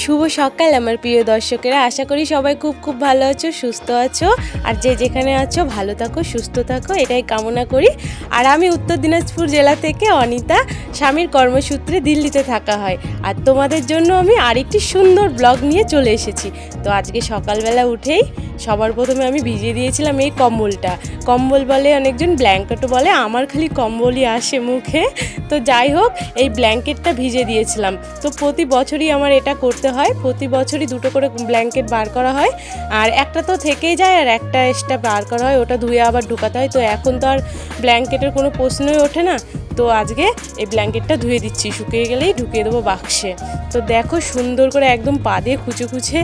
শুভ সকাল আমার প্রিয় দর্শকেরা, আশা করি সবাই খুব ভালো আছো, সুস্থ আছো। আর যে যেখানে আছো ভালো থাকো, সুস্থ থাকো, এটাই কামনা করি। আর আমি উত্তর দিনাজপুর জেলা থেকে অনিতা, স্বামীর কর্মসূত্রে দিল্লিতে থাকা হয়। আর তোমাদের জন্য আমি আরেকটি সুন্দর ব্লগ নিয়ে চলে এসেছি। তো আজকে সকালবেলা উঠেই সবার প্রথমে আমি ভিজিয়ে দিয়েছিলাম এই কম্বলটা। কম্বল বলে অনেকজন, ব্ল্যাঙ্কেটও বলে, আমার খালি কম্বলই আসে মুখে। তো যাই হোক, এই ব্ল্যাঙ্কেটটা ভিজে দিয়েছিলাম। তো প্রতি বছরই আমার এটা করতে হয়, প্রতি বছরই দুটো করে ব্ল্যাঙ্কেট বার করা হয়। আর একটা তো থেকেই যায়, আর একটা এক্সট্রা বার করা হয়, ওটা ধুয়ে আবার ঢোকাতে হয়। তো এখন তো আর ব্ল্যাঙ্কেটের কোনো প্রশ্নই ওঠে না। তো আজকে এই ব্ল্যাঙ্কেটটা ধুয়ে দিচ্ছি, শুকিয়ে গেলেই ঢুকিয়ে দেবো বাক্সে। তো দেখো, সুন্দর করে একদম পা দিয়ে খুঁচে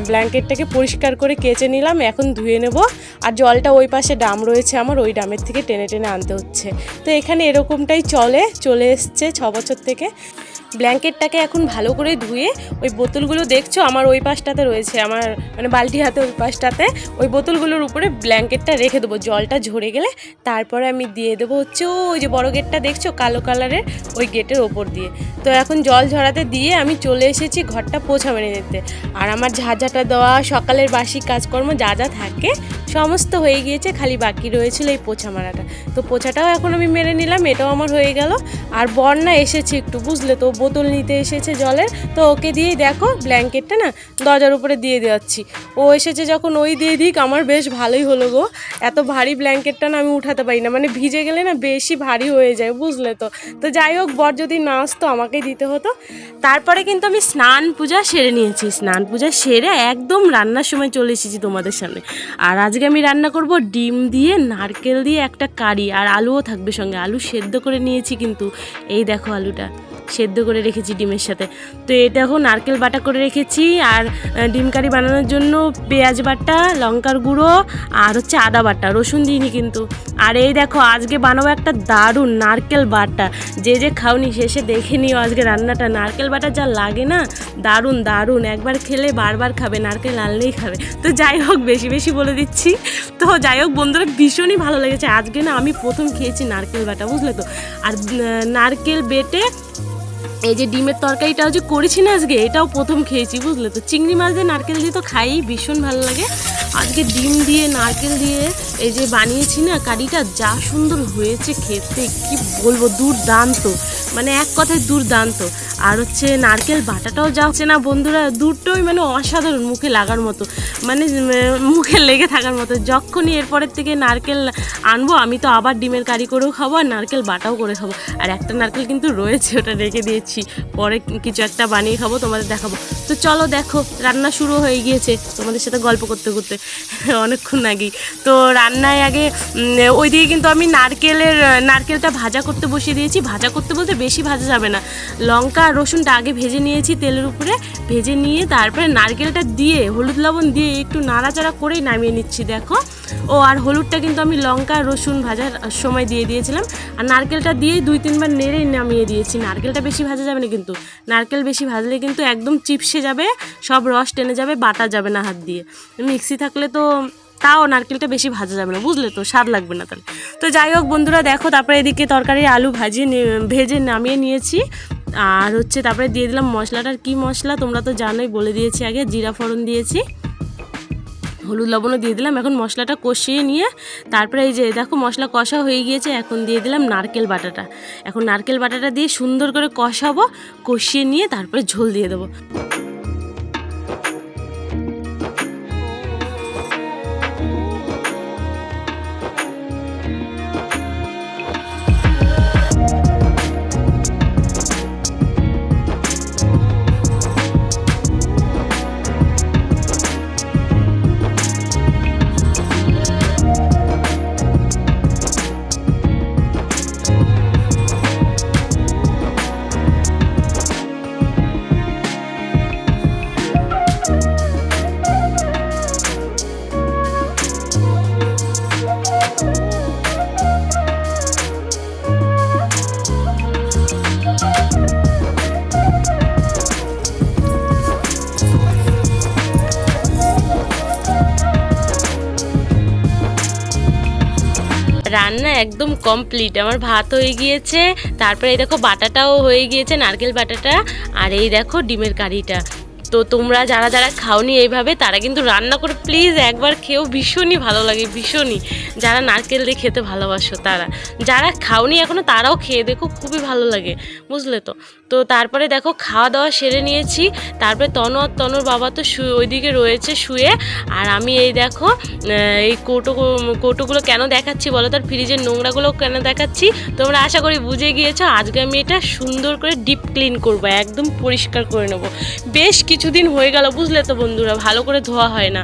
ব্ল্যাঙ্কেটটাকে পরিষ্কার করে কেচে নিলাম। এখন ধুয়ে নেব। আর জলটা ওই পাশে ডাম রয়েছে আমার, ওই ডামের থেকে টেনে টেনে আনতে হচ্ছে। তো এখানে এরকমটাই চলে এসছে 6 বছর থেকে। ব্ল্যাঙ্কেটটাকে এখন ভালো করে ধুয়ে ওই বোতলগুলো দেখছো আমার ওই পাশটাতে রয়েছে, আমার মানে বালতি হাতে ওই পাশটাতে, ওই বোতলগুলোর উপরে ব্ল্যাঙ্কেটটা রেখে দেবো। জলটা ঝরে গেলে তারপরে আমি দিয়ে দেবো হচ্ছে ওই যে বড় গেটটা দেখছো কালো কালারের, ওই গেটের ওপর দিয়ে। তো এখন জল ঝরাতে দিয়ে আমি চলে এসেছি ঘরটা পোছা মেরে নিতে। আর আমার ঝাঁঝাটা দেওয়া, সকালের বাসি কাজকর্ম যা যা থাকে সমস্ত হয়ে গিয়েছে, খালি বাকি রয়েছিল এই পোছা মারাটা। তো পোছাটাও এখন আমি মেরে নিলাম, এটাও আমার হয়ে গেল। আর বন্যা এসেছে একটু, বুঝলে তো, বোতল নিতে এসেছে জলের। তো ওকে দিয়েই দেখো ব্ল্যাঙ্কেটটা না দরজার উপরে দিয়ে দেওয়াচ্ছি। ও এসেছে যখন ওই দিয়ে দিক, আমার বেশ ভালোই হলো গো। এত ভারী ব্ল্যাঙ্কেটটা না আমি উঠাতে পারি না, মানে ভিজে গেলে না বেশি ভারী হয়ে যায়, বুঝলে তো। তো যাই হোক, বর যদি না আসতো আমাকেই দিতে হতো। তারপরে কিন্তু আমি স্নান পূজা সেরে নিয়েছি। স্নান পূজা সেরে একদম রান্নার সময় চলে এসেছি তোমাদের সামনে। আর আজকে আমি রান্না করব ডিম দিয়ে, নারকেল দিয়ে একটা কারি, আর আলুও থাকবে সঙ্গে। আলু সেদ্ধ করে নিয়েছি, কিন্তু এই দেখো আলুটা সেদ্ধ করে রেখেছি ডিমের সাথে। তো এটা এখন নারকেল বাটা করে রেখেছি। আর ডিম কারি বানানোর জন্য পেঁয়াজ বাটা, লঙ্কার গুঁড়ো, আর হচ্ছে আদা বাটা, রসুন দিইনি কিন্তু। আর এই দেখো আজকে বানাবো একটা দারুণ নারকেল বাটা। যে খাওনি শেষে দেখে নিও আজকে রান্নাটা। নারকেল বাটা যা লাগে না, দারুণ দারুণ, একবার খেলে বারবার খাবে, নারকেল আনলেই খাবে। তো যাই হোক, বেশি বলে দিচ্ছি। তো যাই হোক বন্ধুরা, ভীষণই ভালো লেগেছে আজকে না, আমি প্রথম খেয়েছি নারকেল বাটা, বুঝলে তো। আর নারকেল বেটে এই যে ডিমের তরকারিটাও যে করেছি না আজকে, এটাও প্রথম খেয়েছি, বুঝলে তো। চিংড়ি মাছ দিয়ে নারকেল দিয়ে তো খাই, ভীষণ ভালো লাগে। আজকে ডিম দিয়ে নারকেল দিয়ে এই যে বানিয়েছি না কারিটা, যা সুন্দর হয়েছে খেতে, কি বলবো, দুর্দান্ত, মানে এক কথায় দুর্দান্ত। আর হচ্ছে নারকেল বাটাটাও যা হচ্ছে না বন্ধুরা, দুটোই মানে অসাধারণ, মুখে লাগার মতো, মানে মুখে লেগে থাকার মতো। যখনই এরপরের থেকে নারকেল আনবো, আমি তো আবার ডিমের কারি করেও খাবো, আর নারকেল বাটাও করে খাবো। আর একটা নারকেল কিন্তু রয়েছে, ওটা রেখে দিয়েছি, পরে কিছু একটা বানিয়ে খাবো, তোমাদের দেখাবো। তো চলো দেখো, রান্না শুরু হয়ে গিয়েছে তোমাদের সাথে গল্প করতে করতে অনেকক্ষণ আগেই। তো রান্নায় আগে ওইদিকে কিন্তু আমি নারকেলটা ভাজা করতে বসিয়ে দিয়েছি। ভাজা করতে বলতে বেশি ভাজা যাবে না, লঙ্কা আর রসুনটা আগে ভেজে নিয়েছি তেলের উপরে, ভেজে নিয়ে তারপরে নারকেলটা দিয়ে হলুদ লবণ দিয়ে একটু নাড়াচাড়া করেই নামিয়ে নিচ্ছি, দেখো। ও আর হলুদটা কিন্তু আমি লঙ্কা রসুন ভাজার সময় দিয়ে দিয়েছিলাম। আর নারকেলটা দিয়েই 2-3 বার নেড়েই নামিয়ে দিয়েছি। নারকেলটা বেশি ভাজা যাবে না কিন্তু, নারকেল বেশি ভাজলে কিন্তু একদম চিপসে যাবে, সব রস টেনে যাবে, বাটা যাবে না হাত দিয়ে। মিক্সি থাকলে তো তাও নারকেলটা বেশি ভাজা যাবে না, বুঝলে তো, স্বাদ লাগবে না তাহলে। তো যাই হোক বন্ধুরা, দেখো তারপরে এদিকে তরকারি আলু ভেজে নামিয়ে নিয়েছি। আর হচ্ছে তারপরে দিয়ে দিলাম মশলাটার, কি মশলা তোমরা তো জানোই, বলে দিয়েছি আগে, জিরা ফোড়ন দিয়েছি, হলুদ লবণও দিয়ে দিলাম। এখন মশলাটা কষিয়ে নিয়ে তারপরে এই যে দেখো মশলা কষা হয়ে গিয়েছে, এখন দিয়ে দিলাম নারকেল বাটাটা। এখন নারকেল বাটাটা দিয়ে সুন্দর করে কষাবো, কষিয়ে নিয়ে তারপরে ঝোল দিয়ে দেবো। রান্না একদম কমপ্লিট, আমার ভাত হয়ে গিয়েছে, তারপরে এই দেখো বাটাটাও হয়ে গিয়েছে, নারকেল বাটাটা, আর এই দেখো ডিমের কারিটা। তো তোমরা যারা যারা খাওনি এইভাবে তারা কিন্তু রান্না করে প্লিজ একবার খেয়েও, ভীষণই ভালো লাগে, ভীষণই। যারা নারকেল দিয়ে খেতে ভালোবাসো তারা, যারা খাওনি এখনও তারাও খেয়ে দেখো, খুবই ভালো লাগে, বুঝলে তো। তো তারপরে দেখো খাওয়া দাওয়া সেরে নিয়েছি। তারপরে তনুর বাবা তো ওইদিকে রয়েছে শুয়ে, আর আমি এই দেখো এই কৌটোগুলো কেন দেখাচ্ছি বলো, তার ফ্রিজের নোংরাগুলো কেন দেখাচ্ছি তোমরা আশা করি বুঝে গিয়েছো। আজকে আমি এটা সুন্দর করে ডিপ ক্লিন করবো, একদম পরিষ্কার করে নেবো। বেশ কিছুদিন হয়ে গেল বুঝলে তো বন্ধুরা, ভালো করে ধোয়া হয় না।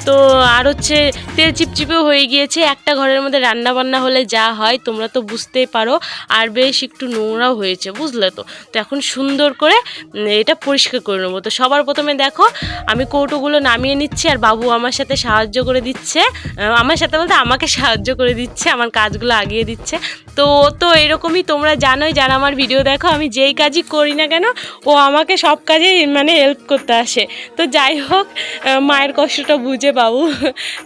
তো আর হচ্ছে তেল চিপচিপেও হয়ে গিয়েছে, একটা ঘরের মধ্যে রান্না বান্না হলে যা হয় তোমরা তো বুঝতেই পারো। আর বেশ একটু নোংরাও হয়েছে বুঝলে তো। তো এখন সুন্দর করে এটা পরিষ্কার করে নেবো। তো সবার প্রথমে দেখো আমি কৌটোগুলো নামিয়ে নিচ্ছি, আর বাবু আমার সাথে সাহায্য করে দিচ্ছে, আমার সাথে বলতে আমাকে সাহায্য করে দিচ্ছে, আমার কাজগুলো আগিয়ে দিচ্ছে। তো এরকমই তোমরা জানোই, যারা আমার ভিডিও দেখো, আমি যেই কাজই করি না কেন ও আমাকে সব কাজেই মানে হেল্প করতে আসে। তো যাই হোক, মায়ের কষ্টটা বুঝে বাবু।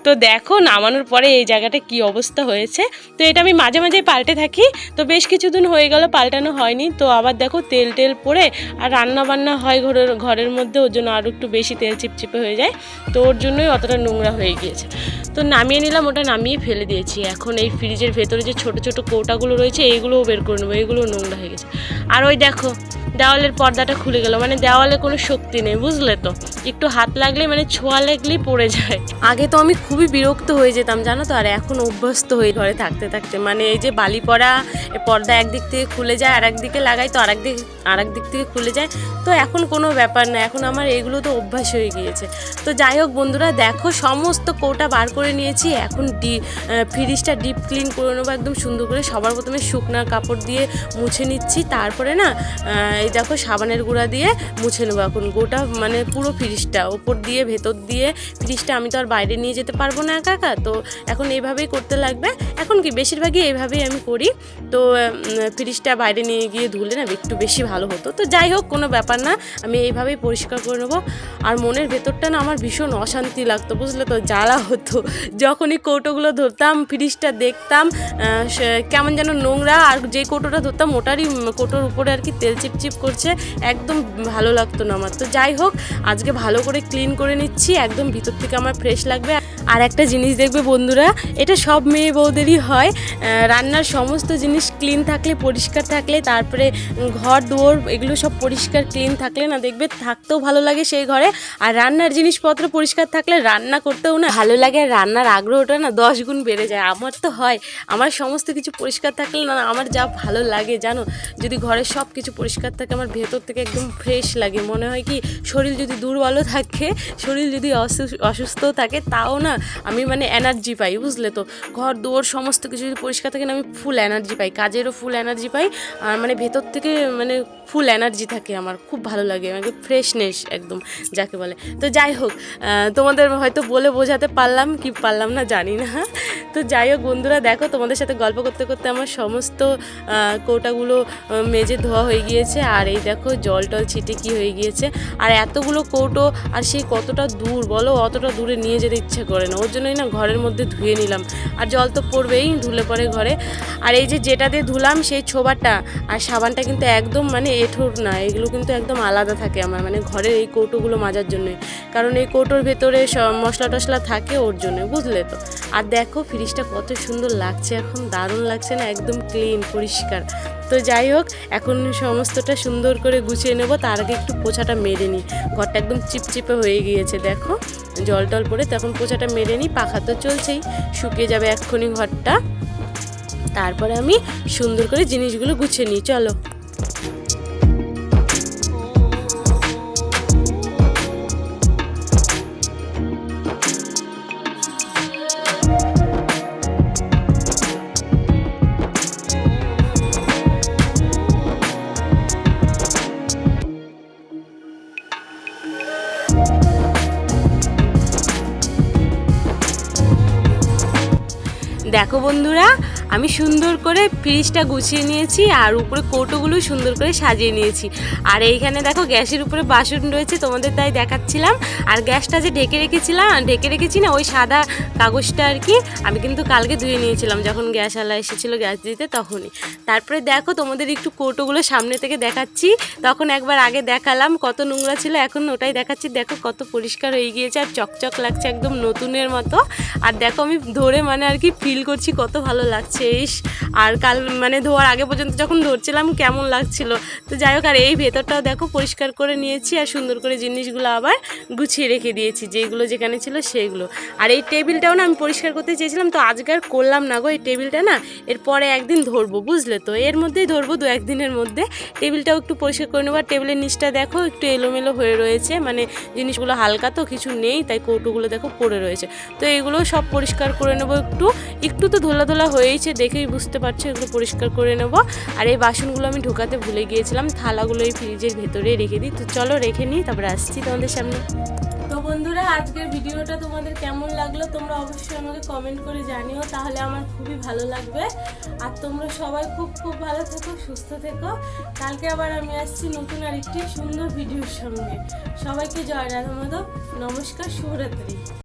তো দেখো নামানোর পরে এই জায়গাটা কি অবস্থা হয়েছে। তো এটা আমি মাঝে মাঝে পাল্টে থাকি, তো বেশ কিছুদিন হয়ে গেল পাল্টানো হয়নি। তো আবার দেখো তেল পড়ে, আর রান্না বান্না হয় ঘরের মধ্যে, ওর জন্য আরও একটু বেশি তেল চিপচিপে হয়ে যায়, তো ওর জন্যই অতটা নোংরা হয়ে গিয়েছে। তো নামিয়ে নিলাম, ওটা নামিয়ে ফেলে দিয়েছি। এখন এই ফ্রিজের ভেতরে যে ছোট ছোট কৌটাগুলো রয়েছে এইগুলোও বের করে নেবো, এগুলো নোংরা হয়ে গেছে। আর ওই দেখো দেওয়ালের পর্দাটা খুলে গেল, মানে দেওয়ালে কোনো শক্তি নেই বুঝলে তো, একটু হাত লাগলে মানে ছোঁয়া লাগলেই পড়ে যায়। আগে তো আমি খুবই বিরক্ত হয়ে যেতাম জানো তো, আর এখন অভ্যস্ত হয়ে ঘরে থাকতে থাকতে, মানে এই যে বালি পড়া, পর্দা একদিক থেকে খুলে যায় আর একদিকে লাগাই, তো আর এক দিক থেকে খুলে যায়। তো এখন কোনো ব্যাপার না, এখন আমার এগুলো তো অভ্যাস হয়ে গিয়েছে। তো যাই হোক বন্ধুরা, দেখো সমস্ত কৌটা বার করে নিয়েছি। এখন ফ্রিজটা ডিপ ক্লিন করে নেবো একদম সুন্দর করে। সবার প্রথমে শুকনা কাপড় দিয়ে মুছে নিচ্ছি, তারপরে না এই দেখো সাবানের গুঁড়া দিয়ে মুছে নেবো এখন গোটা, মানে পুরো ফ্রিজটা, ওপর দিয়ে ভেতর দিয়ে। ফ্রিজটা আমি তো আর বাইরে নিয়ে যেতে পারবো না একা একা, তো এখন এইভাবেই করতে লাগবে। এখন কি বেশিরভাগই এইভাবেই আমি করি। তো ফ্রিজটা বাইরে নিয়ে গিয়ে ধুলে না একটু বেশি ভালো হতো। তো যাই হোক কোনো ব্যাপার না, আমি এইভাবেই পরিষ্কার করে নেবো। আর মনের ভেতরটা না আমার ভীষণ অশান্তি লাগতো বুঝলে তো, জ্বালা হতো যখনই কৌটোগুলো ধরতাম, ফ্রিজটা দেখতাম কেমন যেন নোংরা, আর যেই কৌটোটা ধরতাম ওটারই কৌটোর উপরে আর কি তেল চিপচিপ করছে, একদম ভালো লাগতো না আমার। তো যাই হোক আজকে ভালো করে ক্লিন করে নিচ্ছি, একদম ভিতর থেকে আমার ফ্রেশ লাগবে। আর একটা জিনিস দেখবে বন্ধুরা, এটা সব মেয়ে বউদেরই হয়, রান্নার সমস্ত জিনিস ক্লিন থাকলে, পরিষ্কার থাকলে, তারপরে ঘর দুয়ার এগুলো সব পরিষ্কার ক্লিন থাকলে না দেখবে থাকতেও ভালো লাগে সেই ঘরে। আর রান্নার জিনিসপত্র পরিষ্কার থাকলে রান্না করতেও না ভালো লাগে, আর রান্নার আগ্রহটা না 10 গুণ বেড়ে যায়। আমার তো হয়, আমার সমস্ত কিছু পরিষ্কার থাকলে না আমার যা ভালো লাগে জানো, যদি ঘরের সব কিছু পরিষ্কার থাকে আমার ভেতর থেকে একদম ফ্রেশ লাগে। মনে হয় কি শরীর যদি দুর্বলও থাকে, শরীর যদি অসুস্থও থাকে, তাও না আমি মানে এনার্জি পাই বুঝলে তো। ঘর দুয়ার সমস্ত কিছু যদি পরিষ্কার থাকে না, আমি ফুল এনার্জি পাই, কাজেরও ফুল এনার্জি পাই, আর মানে ভেতর থেকে মানে ফুল এনার্জি থাকে, আমার খুব ভালো লাগে, মানে ফ্রেশনেস একদম যাকে বলে। তো যাই হোক তোমাদের হয়তো বলে বোঝাতে পারলাম কি পারলাম না জানি না। তো যাই হোক বন্ধুরা, দেখো তোমাদের সাথে গল্প করতে করতে আমার সমস্ত কৌটাগুলো মেজে ধোয়া হয়ে গিয়েছে। আর এই দেখো জল টল ছিটে কি হয়ে গিয়েছে, আর এতগুলো কৌটো, আর সেই কতটা দূর বলো, অতটা দূরে নিয়ে যেতে ইচ্ছে করে না, ওর জন্যই না ঘরের মধ্যে ধুয়ে নিলাম। আর জল তো পড়বেই, ধুলে পরে ঘরে। আর এই যে যেটা দিয়ে ধুলাম সেই ছোবাটা আর সাবানটা কিন্তু একদম মানে এঁঠোর না, এগুলো কিন্তু একদম আলাদা থাকে আমার, মানে ঘরের এই কৌটোগুলো মাজার জন্যই, কারণ এই কৌটোর ভেতরে সব মশলা টশলা থাকে ওর জন্য বুঝলে তো। আর দেখো ফ্রিজটা কত সুন্দর লাগছে, এখন দারুণ লাগছে না, একদম ক্লিন পরিষ্কার। তো যাই হোক এখন সমস্তটা সুন্দর করে গুছিয়ে নেব, তার আগে একটু পোছাটা মেরে নিই। ঘরটা একদম চিপচিপে হয়ে গিয়েছে, দেখো জল টল পড়ে, তখন পোছাটা মেরে নিই। পাখা তো চলছেই, শুকিয়ে যাবে এক্ষুনি ঘরটা। তারপরে আমি সুন্দর করে জিনিসগুলো গুছিয়ে নিই, চলো। দেখো বন্ধুরা আমি সুন্দর করে ফ্রিজটা গুছিয়ে নিয়েছি আর উপরে কৌটোগুলো সুন্দর করে সাজিয়ে নিয়েছি। আর এইখানে দেখো গ্যাসের উপরে বাসন রয়েছে, তোমাদের তাই দেখাচ্ছিলাম। আর গ্যাসটা যে ঢেকে রেখেছি না, ওই সাদা কাগজটা আর কি আমি কিন্তু কালকে ধুয়ে নিয়েছিলাম যখন গ্যাসওয়ালা এসেছিলো গ্যাস দিতে তখনই। তারপরে দেখো তোমাদের একটু কৌটোগুলো সামনে থেকে দেখাচ্ছি, তখন একবার আগে দেখালাম কত নোংরা ছিল, এখন ওটাই দেখাচ্ছি। দেখো কত পরিষ্কার হয়ে গিয়েছে আর চকচক লাগছে একদম নতুনের মতো। আর দেখো আমি ধরে মানে আর কি ফিল করছি কত ভালো লাগছে। আর কাল মানে ধোয়ার আগে পর্যন্ত যখন ধরছিলাম কেমন লাগছিল। তো যাই হোক, আর এই ভেতরটাও দেখো পরিষ্কার করে নিয়েছি আর সুন্দর করে জিনিসগুলো আবার গুছিয়ে রেখে দিয়েছি, যেগুলো যেখানে ছিল সেইগুলো। আর এই টেবিলটাও না আমি পরিষ্কার করতে চেয়েছিলাম, তো আজকে আর করলাম না গো। এই টেবিলটা না এরপরে একদিন ধরবো, বুঝলে তো, এর মধ্যেই ধরবো 2-1 দিনের মধ্যে। টেবিলটাও একটু পরিষ্কার করে নেবো। আর টেবিলের নিচটা দেখো একটু এলোমেলো হয়ে রয়েছে, মানে জিনিসগুলো হালকা তো কিছু নেই, তাই কৌটোগুলো দেখো পড়ে রয়েছে। তো এগুলো সব পরিষ্কার করে নেবো। একটু তো ধোলা হয়েছে, দেখেই বুঝতে পারছো, এগুলো পরিষ্কার করে নেব। আর এই বাসনগুলো আমি ঢোকাতে ভুলে গিয়েছিলাম, থালাগুলো এই ফ্রিজের ভেতরে রেখে দিই। তো চলো রেখে নিই, তারপরে আসছি তোমাদের সামনে। তো বন্ধুরা, আজকের ভিডিওটা তোমাদের কেমন লাগলো তোমরা অবশ্যই আমাকে কমেন্ট করে জানিও, তাহলে আমার খুবই ভালো লাগবে। আর তোমরা সবাই খুব ভালো থেকো, সুস্থ থেকো। কালকে আবার আমি আসছি নতুন আরেকটি সুন্দর ভিডিওর সঙ্গে। সবাইকে জয় রাধা মাধব, নমস্কার, শুভরাত্রি।